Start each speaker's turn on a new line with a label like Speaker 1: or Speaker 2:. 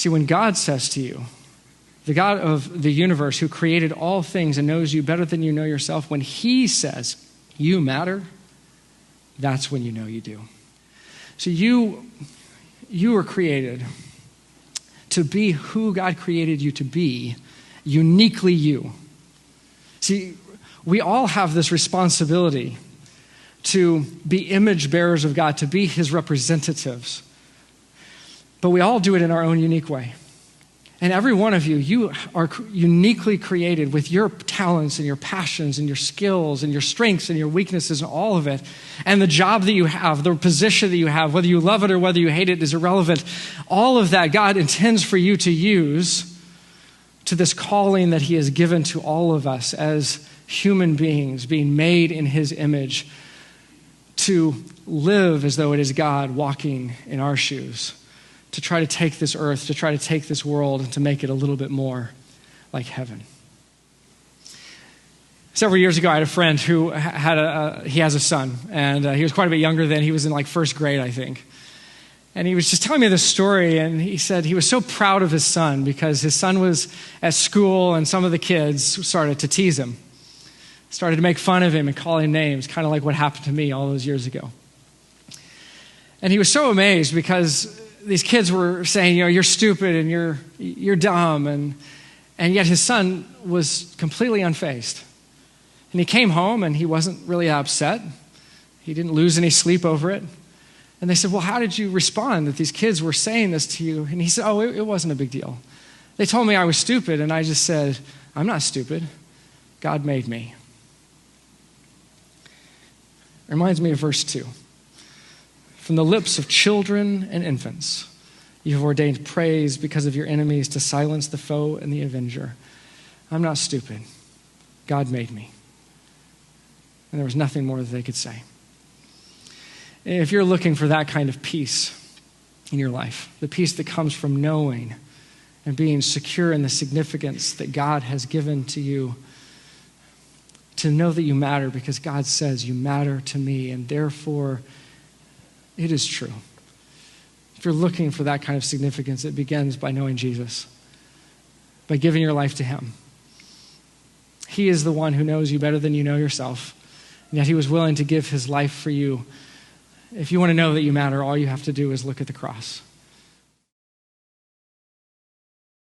Speaker 1: See, when God says to you, the God of the universe who created all things and knows you better than you know yourself, when he says you matter, that's when you know you do. So you were created to be who God created you to be, uniquely you. See, we all have this responsibility to be image bearers of God, to be his representatives. But we all do it in our own unique way. And every one of you are uniquely created with your talents and your passions and your skills and your strengths and your weaknesses and all of it. And the job that you have, the position that you have, whether you love it or whether you hate it is irrelevant. All of that God intends for you to use to this calling that he has given to all of us as human beings being made in his image, to live as though it is God walking in our shoes, to try to take this earth, to try to take this world and to make it a little bit more like heaven. Several years ago, I had a friend who he has a son, and he was quite a bit younger then. He was in like first grade, I think. And he was just telling me this story, and he said he was so proud of his son because his son was at school and some of the kids started to tease him, started to make fun of him and call him names, kind of like what happened to me all those years ago. And he was so amazed because these kids were saying, you're stupid and you're dumb, and yet his son was completely unfazed. And he came home and he wasn't really upset. He didn't lose any sleep over it. And they said, well, how did you respond that these kids were saying this to you? And he said, it wasn't a big deal. They told me I was stupid, and I just said, I'm not stupid. God made me. It reminds me of verse 2. From the lips of children and infants, you have ordained praise because of your enemies to silence the foe and the avenger. I'm not stupid. God made me. And there was nothing more that they could say. If you're looking for that kind of peace in your life, the peace that comes from knowing and being secure in the significance that God has given to you, to know that you matter because God says you matter to me, and therefore it is true. If you're looking for that kind of significance, it begins by knowing Jesus, by giving your life to him. He is the one who knows you better than you know yourself, and yet he was willing to give his life for you. If you want to know that you matter, all you have to do is look at the cross.